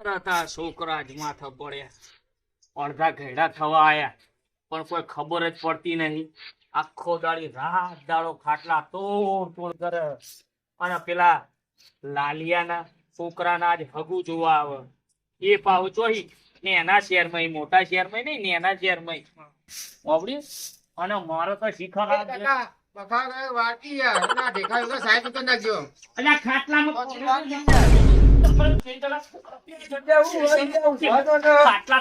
હતા છોકરા જ માથા પડ્યા, અડધા ઘેડા થવા આયા, પણ કોઈ ખબર જ પડતી નહીં. આખો દાડી રાત દાડો ખાટલા તોડ તોડ કરે, અને પેલા લાલિયાના છોકરાના જ હગું જોવા આવે. એ પાવ ચોહી ને એના શહેરમાં, મોટા શહેરમાં નહીં ને એના શહેરમાં વાપર્યું. અને મારો તો શિખર અલ્યા ખાટલા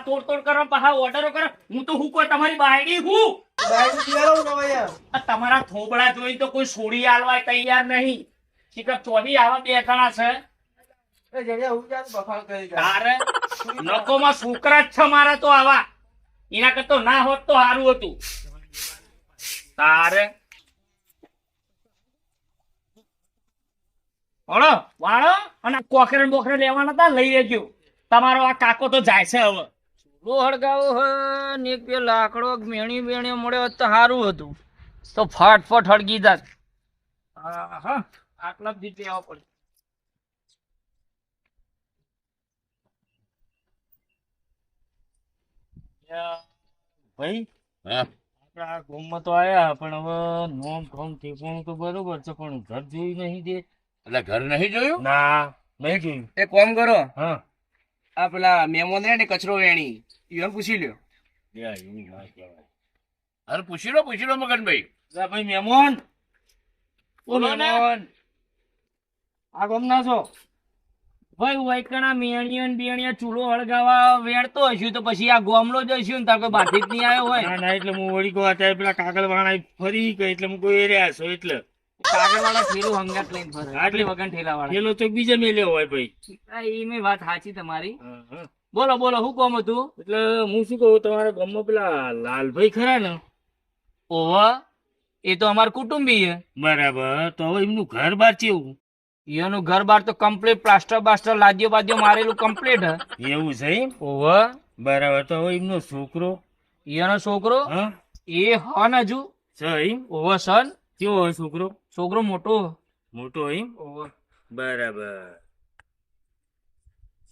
તોડ તોડ કરો, પાછા ઓર્ડરો કરો. હું તો હું કોઈ તમારી બાયડી હું તમારા થોબડા જોઈ તો કોઈ છોડી આલવા તૈયાર નહીં. શિખર ચોથી આવા બે જણા છે. તારે નકોમાં છોકરા જ છે મારા તો આવા. એના કરતો ના હોત તો સારું હતું. તારે વાળો વાળો અને કોકરે બોકરે લેવાના હતા, લઈ લેજો. તમારો આ કાકો તો જાય છે હવે. ચૂલો હળગાવો હ ને એક બે લાકડો મેણી બેણી મળ્યો હોત તો સારું હતું, તો ફટફટ હળગી જાત. હા આટલા જ દીધી આવવા પડે. ભાઈ આપડા ગામમાં તો આયા, પણ હવે નોમ ફોમ ઠેકવાનું તો બરોબર છે, પણ ઘર જોયું નહીં દે. એટલે ઘર નહીં જોયું? ના નહીં જોયું. એક કામ કરો, હા આ પેલા મહેમાન ને કચરો વેણી ઈવન પૂછી લ્યો. એવું ના કહેવાય. અરે પૂછી લો મગનભાઈ. ભાઈ મહેમાન બોલો ને. આ ગામના છો ભાઈ? વૈકણા મેણિયો ને બેણિયા ચૂલો હળગાવા વેડતો હશું તો પછી આ ગામડો જ હશું ને, તાર કોઈ બાથી જ નહીં આવ્યો હોય. ના એટલે હું વળી કહું અત્યારે પેલા કાગળ વાળા ફરી ગઈ એટલે હું કોઈ રહ્યા છો. એટલે કાગળ વાળા ઠેલું હંગાત લઈને ફરે, આટલી વગર ઠેલા વાળા ઠેલો તો બીજા મેલ્યો હોય ભાઈ. એ મેં વાત સાચી તમારી. બોલો બોલો શું કામ હતું? એટલે હું શું કહું, તમારા ગામમાં પેલા લાલભાઈ ખરા ને? ઓવા એ તો અમાર કુટુંબી છે. બરાબર. તો હવે એમનું ઘર બાર કેવું? એનું ઘર બાર તો કમ્પ્લીટ પ્લાસ્ટર બાસ્ટર લાદ્યો બાદ્યો મારેલું કમ્પ્લીટ હે. એવું છે? ઓવા બરાબર. તો હવે એમનો છોકરો? એનો છોકરો એ હન હજુ છે. ઓવા સન કેવો હોય છોકરો? છોકરો મોટો મોટો એમ? ઓવા બરાબર.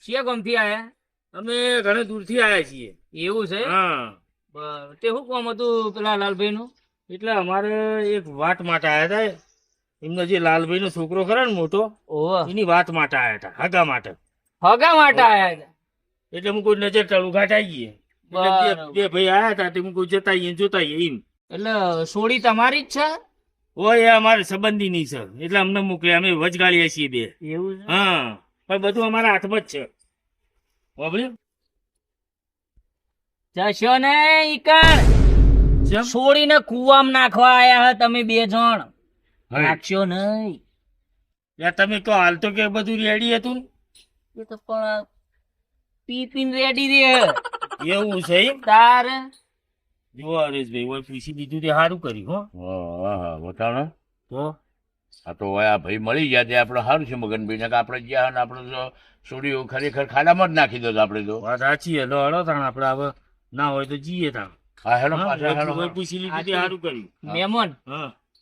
શિયા ગામથી આયા? અમે ઘણા દૂરથી આયા છીએ. એવું છે? હા. તે શું કામ હતું પેલા લાલભાઈ નું? એટલે અમારે એક વાત માટે આયા હતા. એમનો જે લાલભાઈ નો છોકરો ખરો ને મોટો, એની વાત માટે આયા હતા. હગા માટે. હગા માટે આયા હતા? એટલે હું કોઈ નજર ચાલુ ઘાટ આવી ગઈ. બે ભાઈ આયા હતા, હું કોઈ જતા જોતા એમ. એટલે સોડી તમારી જ છે? ઓય અમારે સંબંધી ની છે, એટલે અમને મોકલે. અમે વચગાળીએ છીએ બે. એવું? હા, પણ બધું અમારા હાથમાં જ છે. બાબલ્યું જશો ને ઈકણ છોડીને કુવામાં નાખવા આયા હે તમે બે જણ. નાખશો નહીં. તમે કહો હાલ તો કે બધું રેડી હતું ને? એ તો પણ પી પીને રેડી રે. એવું છે? તારે જો હરેશભાઈ ઓય પૂછી દીધું તે સારું કર્યું. હા બતાવો તો આ તો આ ભાઈ મળી ગયા તે આપણે સારું છે મગનભાઈ. ને આપણે ગયા ને આપણે તો છોડીઓ ખરેખર ખાડામાં જ નાખી દો. આપણે તો વાત સાચી. હેલો હળો તાણ આપણે હવે ના હોય તો જઈએ તાણ. હા હેલો પાછા પૂછી લીધું તે સારું કર્યું. મહેમાન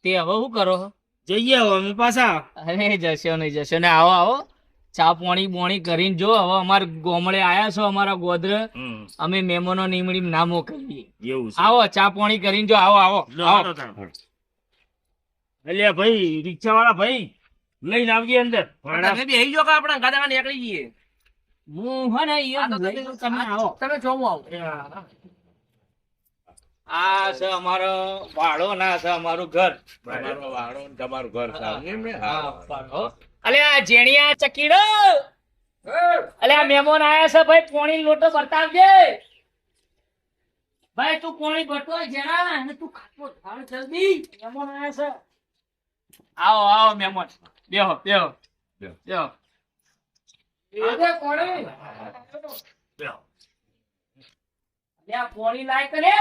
તે હવે શું કરો? જઈએ હવે અમે પાછા. અરે જશો નહીં જશો ને. આવો આવો ચા પાણી બોણી કરીને જો. હવે અમારે ગોમડે આયા છો અમારા ગોધરે, અમે મહેમાનો નીમડી ના મોકલીએ. એવું આવો ચા પાણી કરીને જો. આવો આવો આવો. અલ્યા ભાઈ રિક્ષા વાળા ભાઈ લઈને આવજે અંદર. તમે બેહી જો કે આપણે ગાડા નીકળી જઈએ. હું હે ને તમે આવો. તમે જોવું આવો. આ છે અમારો વાડો ના છે અમારું ઘર. તમારો વાળો ને તમારું ઘર સારું. અલે આ જેણિયા ચકીડો, અલે આ મહેમાન આયા છે ભાઈ. પોણી લોટો બતાવજે ભાઈ. તું પોણી બટો જેણા અને તું ખાટલો થાળ જલ્દી. મહેમાન આયા છે. આવો આવો મહેમાન. બેહો બેહો બેહો. અરે પોણી બેહો. અલે આ પોણી લાય કરે.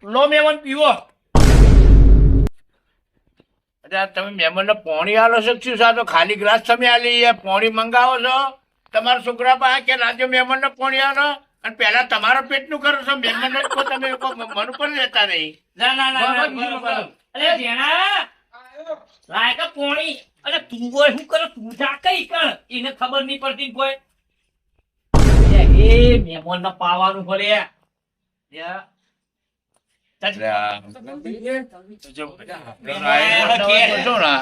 લો મહેમાન પીવો. તમે મહેમાન ને પોણી આલો છો? શું સા તો ખાલી ગ્લાસ તમે આલી પાણી મંગાવો છો? તમારા છોકરા પાસે કે લાજો મહેમાન ને પોણી આવો અને પેલા તમારા પેટનું કરો છો મહેમાન ને કહો તમે મન ઉપર લેતા નહીં. ના ના ના, ના બરાબર, બરાબર. અરે જેણા લાય કે પોણી. અરે તું હોય શું કરે? તું જા કઈ કણ એને ખબર નહીં પડતી કોઈ. એ મહેમાન ને પાવાનું પડે. યા. એટલે આ તારે શું ના?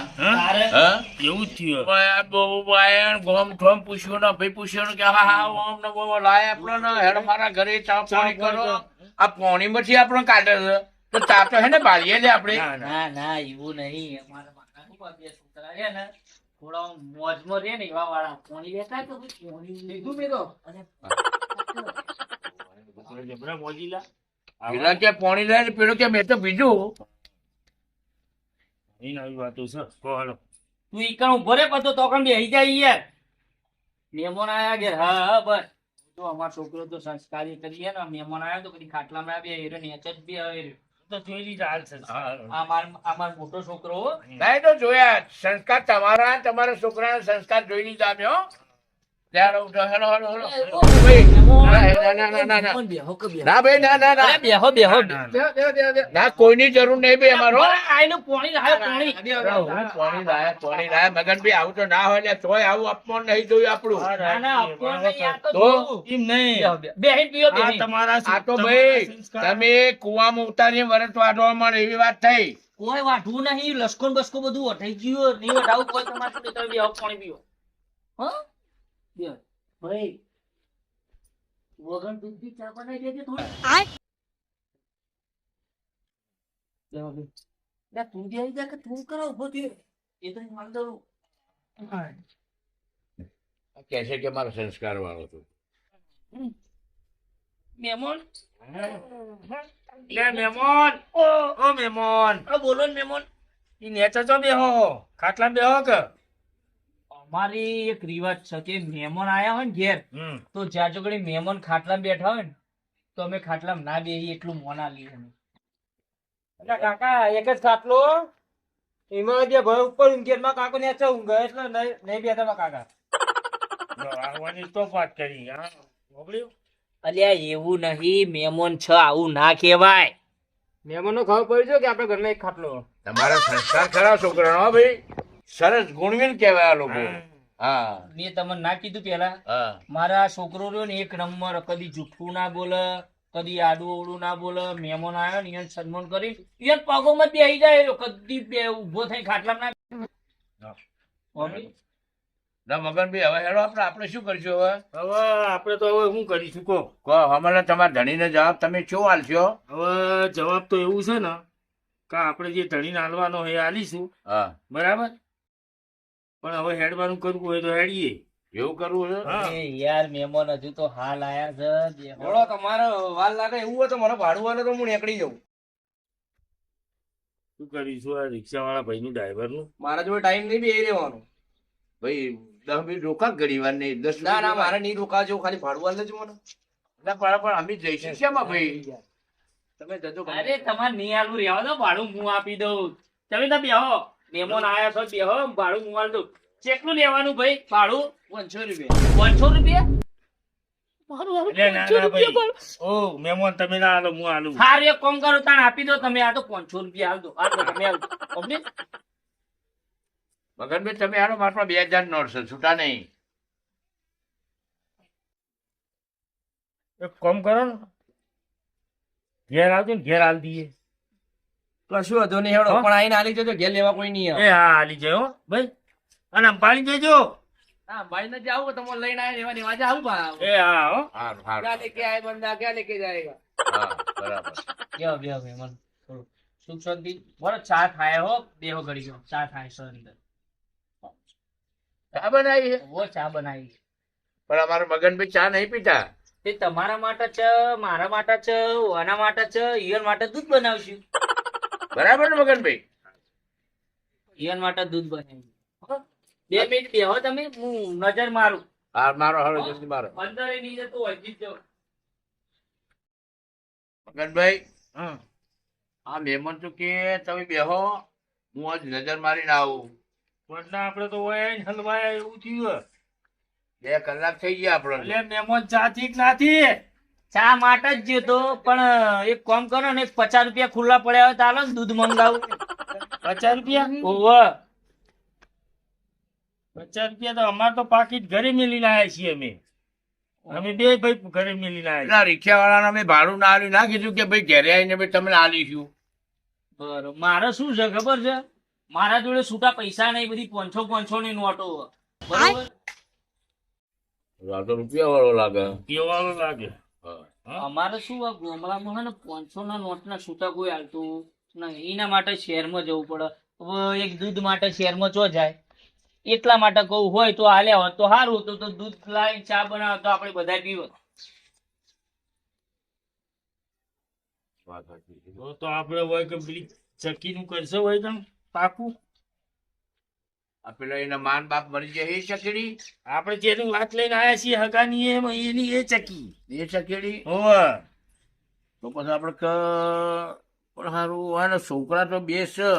હા? એવું જ થયું ભાઈ આ બહુ બાયણ ગોમ ઠોમ પૂછ્યું ને ભાઈ પૂછ્યું ને કે હા હા ઓમ ને બહુ લાય આપણો ને હેડ મારા ઘરે ચા પાણી કરો. આ પોણી માંથી આપણો કાઢે છે તો ચા તો હે ને બાળીએ લે આપણે. ના ના એવું નહીં. અમારા મારા શું બે છોકરા છે ને થોડા મોજમાં રે ને એવા વાળા પોણી લેતા તો પછી પોણી લીધું મેં તો. અને જબરા મોજીલા પેલા કે પોણી લે ને પેલો કે મેં તો બીજું. અહીં આવી વાતો છે કહો હાલો તું ઈકણ ઉભો રે બધો તો કણ બેહી જાય યાર. મહેમાન આયા ઘેર. હા હા બસ તો અમારો છોકરો તો સંસ્કારી કરીએ ને મહેમાન આયા તો કદી ખાટલામાં બે હેરો નેચ જ બે હેરો. તો જોઈ લીધા હાલ છે અમાર મોટો છોકરો હો. ના તો જોયા સંસ્કાર તમારા તમારા છોકરાના સંસ્કાર જોઈ લીધા અમે હો. ત્યારે ઉઠો હેલો હેલો હેલો. ભાઈ ના ના ના ના ના પણ બેહો કે બેહો. ના ભાઈ ના ના ના અરે બેહો બેહો. ના કોઈની જરૂર નહીં ભાઈ અમારો. અરે આયનું પોણી લાયો પોણી. પોણી લાયા મગનભાઈ આવું તો ના હોય ને તોય આવું અપમાન નહીં જોયું આપણું. ના ના અપમાન નહીં, આ તો તો? જોવું. એમ નહીં બેહીન પીઓ આ બેહીન. તમારા આ તો ભાઈ તમે કુવામાં ઉતારી વરસ વાઢવા મળે એવી વાત થઈ. કોઈ વાઢવું નહીં. લસકોન બસકો બધું વટાઈ ગયું. નહીં વટાવું કોઈ તમારે શું તમે બેહો પાણી પીઓ. હા બેહો. ભાઈ વગર દૂધથી ચા બનાવી દેજે થોડી. બેહો બે. લે તું બેહી જા કે તું કરો ઉભો થયો. એ તો માલ દઉં. કે છે કે મારો સંસ્કાર વાળો હતો. મહેમાન. લે મહેમાન ઓ મહેમાન બોલો ને મહેમાન. ઈ નેચા ચો બેહો ખાટલા બેહો કે અમારી એક રિવાજ છે કે મહેમાન આયા હોય ને ઘેર તો જ્યાં જો ઘડી મહેમાન ખાટલામાં બેઠા હોય ને તો અમે ખાટલામાં ના બેહીએ એટલું મોના લઈએ અમે. એટલે કાકા એક જ ખાટલો એમાં જે ભય ઉપર ઊંઘેરમાં કાકો નેચે ઊંઘે એટલે નહીં બેઠા કાકા આવવાની તો વાત કરી હા મોકલ્યું અલ્યા એવું નહીં. મહેમાન છે આવું ના કહેવાય. મહેમાનો ખબર પડી છે કે આપણે ઘરમાં એક ખાટલો તમારા સંસ્કાર ખરા છોકરાનો હો ભાઈ. સરસ ગુણવીન કહેવાય આ લોકો. હા મેં તમને ના કીધું પેલા હા મારા છોકરો રહ્યો ને એક નંબર. કદી જૂઠું ના બોલે, કદી આડું અવળું ના બોલે. મહેમાન આવ્યો ને એને સન્માન કરી એને પગોમાં બેસી જાય. એ કદી બે ઉભો થઈ ખાટલામાં ના. મમ્મી, ના મગનભાઈ હવે હેડો આપણે શું કરશું હવે? હવે આપણે તો હવે શું કરીશું કહો કહો હમણાં તમારા ધણીને જવાબ તમે શું આલશો? હવે જવાબ તો એવું છે ને કે આપણે જે ધણીને હાલવાનો હોય એ હાલીશું હા બરાબર પણ હવે હેડવાનું કરવું હોય તો હેડીએ એવું કરવું છે? હા. એ યાર મહેમાન હજુ તો હાલ આયા છે. બેહો. બોલો તમારે વાર લાગે એવું હોય તો મને ભાડું વાલે તો હું નીકળી જાઉં. શું કરીશું આ રિક્ષા વાળા ભાઈ નું ડ્રાઈવર નું મારા જોડે ટાઈમ નહીં બે રહેવાનો. ભાઈ 10 મિનિટ રોકા ઘડી વાર નહીં 10 ના ના મારે નહીં રોકા જેવું ખાલી ભાડું વાલે જ મને. પણ અમે જઈશું શેમાં ભાઈ? તમે જજો ગમે. અરે તમારે નહીં આલું રહેવા દો. ભાડું હું આપી દઉં. તમે તો બેહો. મહેમાન આયા છો બેહો. ભાડું હું આલી દઉં. કેટલું લેવાનું ભાઈ ભાડું? 500 રૂપિયા. 500 રૂપિયા? મારું હારું એટલે ના 500 ના ભાઈ રૂપિયા ઓ મહેમાન તમે ના હાલો હું હાલું સારું એક કામ કરો તાણ આપી દો તમે. આ તો 500 રૂપિયા હાલ દો. હાલ દો તમે હાલ દો. Complete? મગનભાઈ તમે હાલો મારા 2000 નોટ છે છૂટા નહીં. એક કામ કરો ને ઘેર આવજો ને ઘેર હાલ દઈએ કશું વાંધો નહીં હેડો હા? પણ આઈને આલી જજો ઘેર લેવા કોઈ નહીં આવે. એ હા હાલી જાય હો ભાઈ અને આમ પાણી દેજો હા ભાઈ ને જાવ તમે લઈને આયા રેવા દેવા જાવ બા. એ હા હો હારું ક્યાં હારું લેકે આए बंदा क्या लेके जाएगा. હા બરાબર. બેહો બેહો મહેમાન. થોડું સુખ શાંતિ. બોલો ચા થાય હો. બેહો ઘડી ગયો. ચા થાય છે અંદર. ચા બનાવી છે? ઓ ચા બનાવી. પણ અમારા મગનભાઈ ચા નહીં પીતા. તે તમારા માટે છે, મારા માટે છે, ઓના માટે છે, ઈયન માટે દૂધ બનાવશું. બરાબર ને મગનભાઈ? ઈયન માટે દૂધ બનાવ્યું. હો? 2 મિનિટ બેહો તમે. હું નજર મારું. હા મારો હાલો જલ્દી મારો. અંદર એ નહીં જતો હોય જીત જાઓ. મગનભાઈ હા આ મહેમાન તો કે તમે બેહો હું આજ નજર મારીને આવું. વડલા આપણે તો હોય ને હલવાયા એવું થયું 2 કલાક થઈ ગયા આપણને. એટલે મહેમાન ચા થી કે નાથી ચા માટે જ જ્યો તો પણ એક કામ કરો ને 50 રૂપિયા ખુલ્લા પડ્યા હોય તો હાલો ને દૂધ મંગાવું 50 રૂપિયા ઓવે 50 રૂપિયા તો અમાર તો પાકીટ ઘરે મેલીને આયા છીએ અમે બે ભાઈ ઘરે મેલીને આયા પેલા રિક્ષાવાળાને મેં ભાડું ના આલ્યું, ના કીધું કે ભાઈ ઘરે આવીને ભાઈ તમને આલીશું. બરોબર મારે શું છે ખબર છે મારા જોડે છૂટા પૈસા નહીં બધી 500 ની નોટો છે. બરોબર આ તો રૂપિયા વાળો લાગે. પીવાળો લાગે હા. અમારે શું આ ગામડામાં છે ને 500 ના નોટના છૂટા કોઈ હાલતું નહીં એના માટે શહેરમાં જવું પડે. હવે એક દૂધ માટે શહેરમાં ચો જાય એટલા માટે કહું હોય તો હાલ્યા હોત તો સારું હતું તો દૂધ લાવીને ચા બનાવો તો આપણે બધા પીવો. વાત સાચી છે. તો આપડે હોય કે પેલી ચક્કી નું કરશે હોય તો પાકું આ પેલા એના માન બાપ મરી જાય એ ચકેડી, આપડે જેની વાત લઈને આયા છીએ હગાની એની એ ચક્કી એ ચકેડી. હોવે તો પછી આપણે પણ સારું હોય ને, છોકરા તો 2 છે.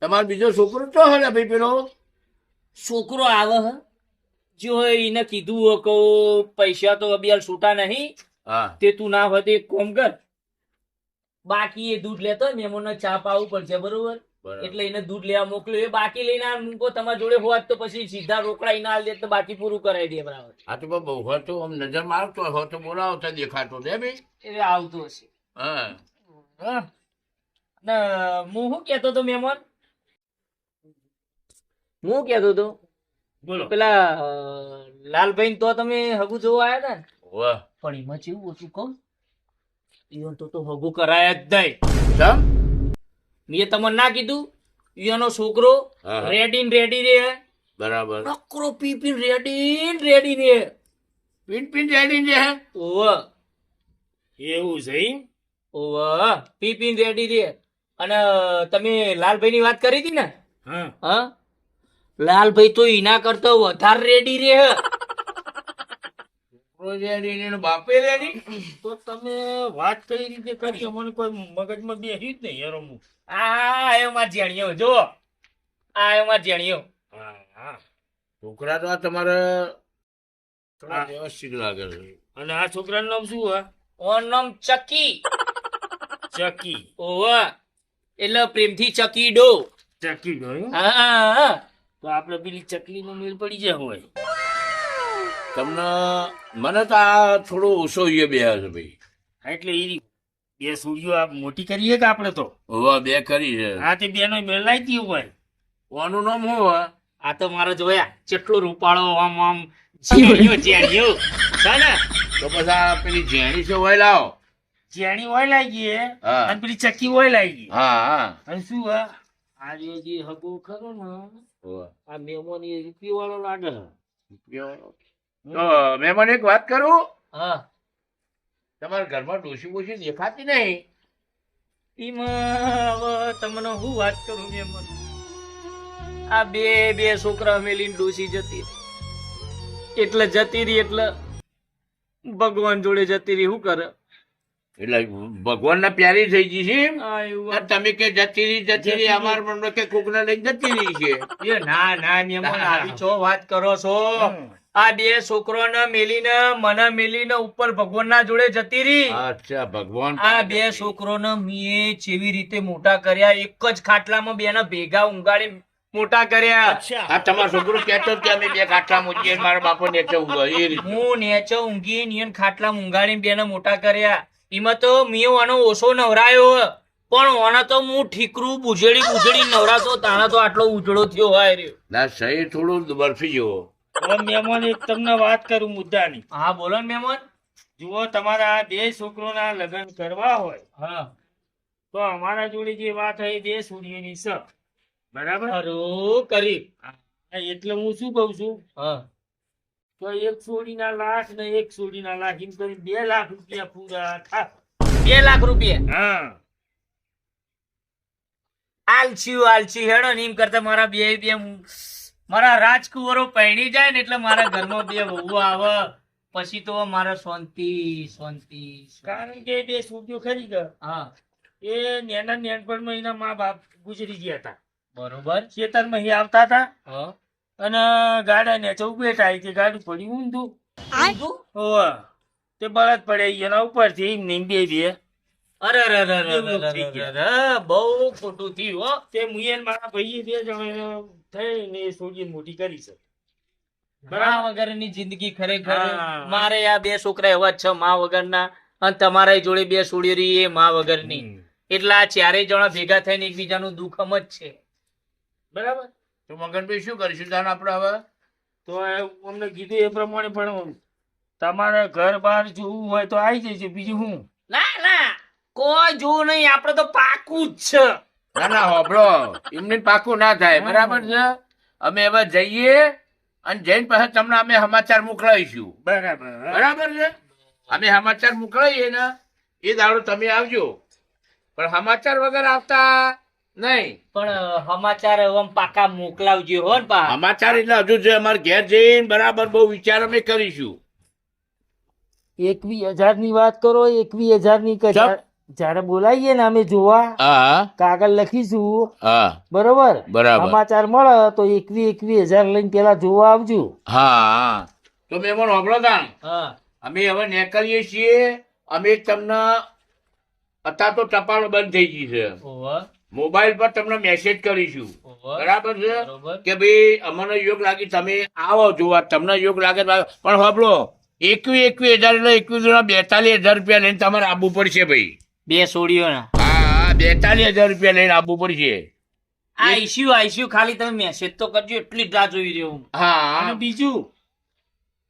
તમારો બીજો છોકરો તો હે ને ભાઈ પેલો? છોકરો આવે હ જો એને કીધું હોય કે પૈસા તો અબિયાલ છૂટા નહીં હા તે તું ના હોય તો એક કોમ કર બાકી એ દૂધ લેતો હોય મહેમાનને ચા પાવું પડશે બરોબર બરાબર. એટલે એને દૂધ લેવા મોકલ્યું એ બાકી લઈને આ મૂકો તમારા જોડે હોત તો પછી સીધા રોકડા એને આલ દે તો બાકી પૂરું કરાવી દે બરાબર આ તો બહુ હોય તો આમ નજર મારતો હોય તો બોલાવતો દેખાતો દે ભાઈ. એ આવતો હશે હા હા ને હું શું કેતો તો મહેમાન હું કેતો તો બોલો પેલા લાલભાઈ તો તમે હગુ જોવા આવ્યા હતા ને વાહ. પણ એમાં કેવું હતું કહું ઈવન તો હગુ કરાયા જ નહીં ચમ? મેં તમને ના કીધું એનો છોકરો હા. રેડી ને રેડી રે બરાબર. નકરો પી રેડી ને રેડી રે પીન પીન રેડી છે. ઓવ એવું છે એમ? ઓવ પી રેડી રે અને તમે લાલભાઈ ની વાત કરી હતી ને હા હા લાલભાઈ તો એના કરતા વધારે રેડી રે છોકરો રેડી ને એનો બાપે રેડી. તો તમે વાત કઈ રીતે કરી મને કોઈ મગજમાં બેસી જ નહીં યાર હું આ એમાં જેણ્યો જો આ એમાં જેણ્યો હા હા છોકરા તો આ તમારે થોડા હા. વ્યવસ્થિત લાગે છે. અને આ છોકરાનું નામ શું હોય ઓન નામ ચકી ચકી ઓવ એટલે પ્રેમથી ચકી ડો ચકી ગયો હા તો આપડે પેલી ચકલી નો મેળ પડી જાય હોય તમને મને તો આ થોડો ઓછો એ બે છે ભાઈ. હા, એટલે એ બે સૂર્યો આ મોટી કરીએ કે આપડે તો હવે 2 કરી છે. હા તે બેનો મેળ લાવી દીધો હોય ઓનું નામ શું હોય? આ તો મારો જોયા કેટલો રૂપાળો આમ આમ જેણ્યો છે ને તો પછી આ પેલી જેણી છે હોય લાવો. જેણી હોય લાગી ગઈ હા. અને પેલી ચક્કી હોય લાગી ગઈ હા હા. અને શું હોય આ જે હગો ખરો ને હોવે. આ મેમોન એ રૂપિયો વાળો લાગે તો મહેમાન એક વાત કરું, હા તમારા ઘરમાં ડોશી બોશી દેખાતી નહીં. એમાં હવે તમને હું વાત કરું મેમન આ બે છોકરા મેલીને ડોસી જતી રહી. એટલે જતી રહી એટલે ભગવાન જોડે જતી રહી શું કરે એટલે ભગવાન ના પ્યારી થઈ ગઈ છે એમ? આ એવું આ તમે કે જતી રહી અમાર મનમાં કે કોકને લઈને જતી રહી છે. એ ના મેમન આવી છો વાત કરો છો આ બે છોકરોને મેલીને મને મેલીને ઉપર ભગવાનના જોડે જતી રહી અચ્છા ભગવાન. આ બે છોકરોને મેં જેવી રીતે મોટા કર્યા એક જ ખાટલામાં બેને ભેગા ઊંઘાડી મોટા કર્યા આ તમારો છોકરો કહેતો કે અમે 2 ખાટલા મૂકીએ ને મારા બાપો નેચે ઊંઘો એ રીતે. હું નેચો ઊંઘી નિયન ખાટલા ઊંઘાડીને બેને મોટા કર્યા એમાં તો મેં આનો ઓછો નવરાયો પણ ઓના તો હું ઠીકરું બુજેડી નવરાતો તાણા તો આટલો ઉજળો થયો હોય રહ્યો ના સહી થોડું બરફી જેવો. હવે મહેમાન એક તમને વાત કરું મુદ્દાની હા બોલો ને મહેમાન જુઓ તમારા આ 2 છોકરોના લગ્ન કરવા હોય હા તો અમારા જોડે જે વાત હોય એ 2 સૂર્યની છે બરાબર ખરું કરી હા, એટલે હું શું કઉ છું હા તો 1 સોડીના લાખ ને 1 સોડીના લાખ એમ કરી 2 લાખ રૂપિયા પૂરા થાય 2 લાખ રૂપિયા હા આલછી હેડો ને એમ કરતા મારા બે મારા રાજકુંવરો પહેણી જાય ને એટલે મારા ઘરમાં 2 વહુ આવે પછી તો મારા શાંતિ કારણ કે 2 સૂર્યો ખરી ગયા હા એ નેનપણમાં એના મા બાપ ગુજરી ગયા હતા બરોબર ખેતરમાં અહીં આવતા હતા હા અને ગાડા ને ચૌ બેઠા કે ગાડું પડ્યું ઊંધું ઊંધું? હોવે. તે બળદ પડ્યા ઈ એના ઉપરથી એમ ને એમ બે અરે અરે અરે અરે એવું અરે થઈ અરે ગયું. અરે, બહુ ખોટું થયું હો. તે મુયન મારા ભાઈએ બે જણા થઈને છોડીને મોટી કરી છે બરાબર. મા વગરની જિંદગી ખરેખર હા. મારે આ બે છોકરા એવા જ છે મા વગરના અને તમારા જોડે બે છોડીઓ રહી એ મા વગરની એટલે આ ચારેય જણા ભેગા થઈને એકબીજાનું દુઃખમ જ છે બરાબર. તો મગનભાઈ શું કરીશું તાન આપણે હવે તો અમને કીધું એ પ્રમાણે પણ તમારે ઘર બહાર જોવું હોય તો આવી જશે બીજું હું. ના ના કોઈ જોવું નહીં આપડે તો પાકું જ છે ના ના હોબળો એમને પાકું ના થાય બરાબર છે અમે હવે જઈએ અને જઈને પછી તમને અમે સમાચાર મોકલાવીશું બરાબર. બરાબર છે અમે સમાચાર મોકલાવીએ ને એ દાડો તમે આવજો પણ સમાચાર વગર આવતા નહીં. પણ સમાચાર આમ પાકા મોકલાવજો હો ને પા સમાચાર એટલે હજુ જે અમારે ઘેર જઈને બરાબર બહુ વિચાર અમે કરીશું. 21,000 ની વાત કરો 21,000 ની ચપ. જયારે બોલાવીએ ને અમે જોવા હા કાગળ લખીશું હા બરોબર. બરાબર. સમાચાર મળે તો 21,000 લઈને પેલા જોવા આવજો. હા તો મહેમાન હોબળો તાણ હા અમે હવે નીકળીએ છીએ. અમે તમને અત્યારે તો ટપાલ બંધ થઈ ગઈ છે. ઓવર મોબાઈલ પર તમને મેસેજ કરીશું ઓવર બરાબર છે બરોબર કે ભાઈ અમને યોગ લાગી તમે આવો જોવા તમને યોગ લાગે તો આવો. પણ હોબળો 21,000 એટલે 42,000 રૂપિયા લઈને તમારે આવવું પડશે ભાઈ. બે છોડીઓના હા 42,000 રૂપિયા લઈને આવવું પડશે. આઈસ્યુ ખાલી તમે મેસેજ તો કરજો એટલી જ રાહ જોઈ રહ્યો હું હા અને બીજું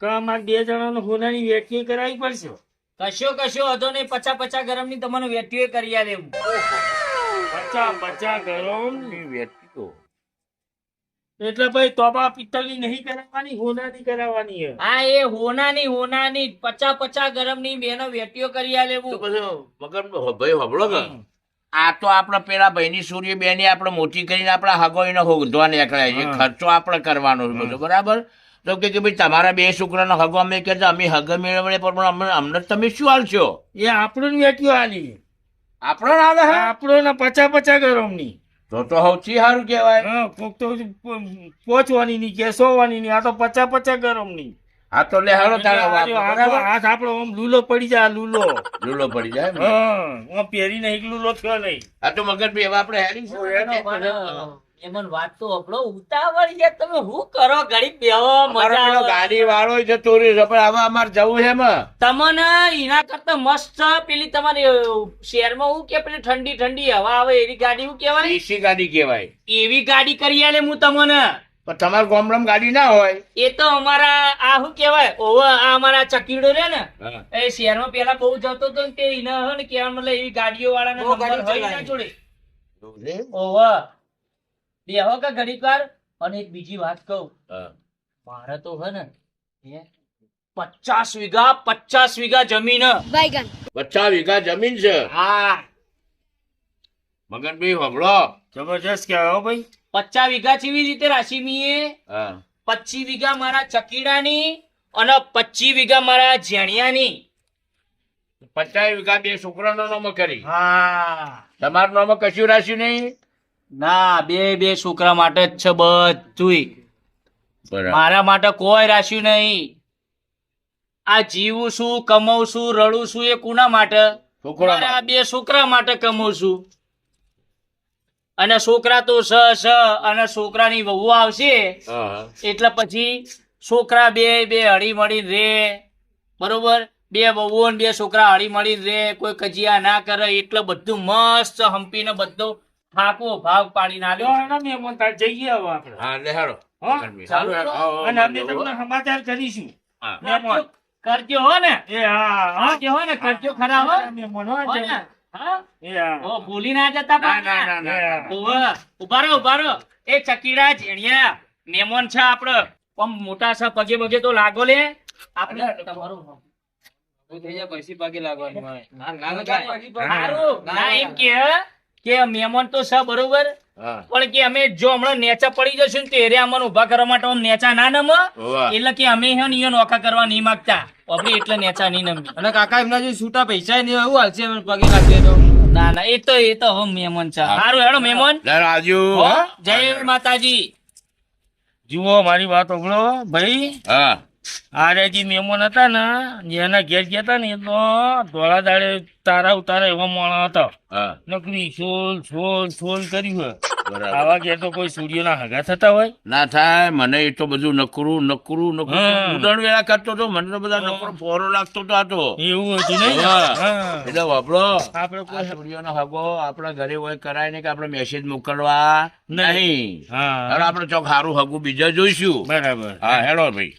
કે અમારે 2 જણાનો હોનાની વેટકી કરાવી પડશે. કશો હતો નહીં 50 ગરમ ની તમને વેટીઓ કરી આલે હું 50 ગરમ એ વ્યક્તિ તો એટલે ભાઈ તોબા પિત્તળની નહીં કરાવવાની હોનાની કરાવવાની છે. હા એ હોનાની 50 ગરમ ની બેનો વેટીઓ કરી આલે તો હું પછી મગન ભાઈ હોબળો કે આ તો આપણે પેલા ભાઈની સૂર્ય બેની આપણે મોટી કરીને આપણા હગોઈને હોંધવા નીકળ્યા છે. હા. ખર્ચો આપણે કરવાનો છે બધો બરાબર. તો કે ભાઈ તમારા બે છોકરાનો હગો અમે કહેતા અમે હગ મેળવડે પણ અમને તમે શું હાલશો? એ આપણું વેટ્યો આલી આપણો ના હાલે હે? આપણો ને 50 ગરમ ની તો સૌથી સારું કહેવાય. કોક તો પહોંચવાની ની કે 100 ની આ તો 50 ગરમ ની. આ તો લે હાલો તારા બરાબર હાથ આપણો આમ લૂલો પડી જાય લૂલો. લૂલો પડી જાય ને. હું પહેરીને એક લૂલો થયો નહીં. આ તો મગનભાઈ હવે આપણે હેડીશું. એમન વાત તો આપણો ઉતાવળ છે તમે શું કરો ઘડી બેહો અમારો મજા પેલો આવે ગાડી વાળો જતો રહ્યો છે પણ હવે અમારે જવું છે એમાં. તમને એના કરતા મસ્ત છે પેલી તમારી શહેરમાં હું કે પેલી ઠંડી હવા આવે એવી ગાડી હું કેવાય એસી ગાડી કહેવાય. એવી ગાડી કરી આલે હું તમને પણ તમારા ગામડામાં ગાડી ના હોય. એ તો અમારા આ શું કેવાય ઓવે આ અમારા ચકીડો રે ને એ શહેરમાં પેલા બહુ જતો હતો ને તે એને હે ને કહેવાનું મતલબ એવી ગાડીઓ વાળાના નંબર હોય એના જોડે ઓવે બેહો કે ઘડીક વાર અને એક બીજી વાત કહું મારે તો હે ને 50 વીઘા જમીન હે. 50 વીઘા જમીન છે. હા મગનભાઈ હોબળો. જબરજસ્ત કહેવાય હો ભાઈ. 50 વીઘા જેવી રીતે રાશી મીએ હા 25 વીઘા મારા ચકીડાની અને 25 વીઘા મારા જેણિયાની 50 વીઘા બે છોકરાનો નામ કરી. હા તમારું નામ કશું રાખ્યું નહીં. ના બે છોકરા માટે જ છે બધુંય બરાબર. મારા માટે કોઈ રાખ્યું નહીં આ જીવું છું કમાવું છું રડું છું એ કોના માટે છોકરા મારા બે છોકરા માટે કમાવું છું અને છોકરા તો સ અને છોકરાની વહુ આવશે હા એટલે પછી છોકરા બે હળી મળી રે બરોબર બે વહુઓ ને બે છોકરા હળી મળી રે કોઈ કજિયા ના કરે એટલે બધું મસ્ત હંપીને બધું હાકો ભાગ પાડી જો નાખ્યો એના મહેમાન તાર જઈએ હવે આપણે. હા લે હાલો. હો? મગનભાઈ, હાલો, હાલો. આવો, અને અમે આવો, તમને સમાચાર કરીશું. હા. મહેમાન. કરજો હો ને એ હા કરજો હો ને કરજો ખરા હો મહેમાન હો હો ને? હા? એ હા ઓ ભૂલી ના જતા ના પાછા. ના ના ના. ઓવે. ઉભા રહો એ ચકીડા જેણિયા મહેમાન છે આપડે આમ મોટા છે પગે બગે તો લાગો લે આપણે તમારું હારું. ના એમ કે મહેમાન તો છે બરોબર હા પણ કે અમે જો હમણાં નેચા પડી જશું ને તો એરે અમને ઉભા કરવા માટે આમ નેચા ના નમ હોવા. એટલે કે અમે હે ને ઈયો નોખા કરવા નહીં માંગતા આપણે એટલે નેચા નહીં નમી અને કાકા એમના જે છૂટા પૈસા નહીં એવું હાલશે અમે પગે લાગીએ તો ના ના એ તો હવે મહેમાન છે સારું હેડો મહેમાન લે રાજુ. હો, હા? જય માતાજી જુઓ મારી વાત સાંભળો ભાઈ હા આરે જે મહેમાન હતા ને જેના ઘેર ગયા હતા ને એ તો ધોળા દાડે તારા ઉતારા એવા મોણા હતા હા નકરી સોલ સોલ સોલ કર્યું હોય બરાબર આવા ઘેર તો કોઈ સૂર્યના હગા થતા હોય ના થાય મને એ તો બધું નકરું નકરું નકરું હા. ઉદણ વેળા કરતો તો મને તો બધા નકરો ફોરો લાગતો તો આ તો એવું હતું નહીં હા. હા. એટલે વાપરો આપણે આ કોઈ સૂર્યનો હગો આપણા ઘરે હોય કરાય ને કે આપણે મેસેજ મોકલવા નહીં હા હવે આપણે ચોક સારું હગું બીજા જોઈશું બરાબર હા હેડો ભાઈ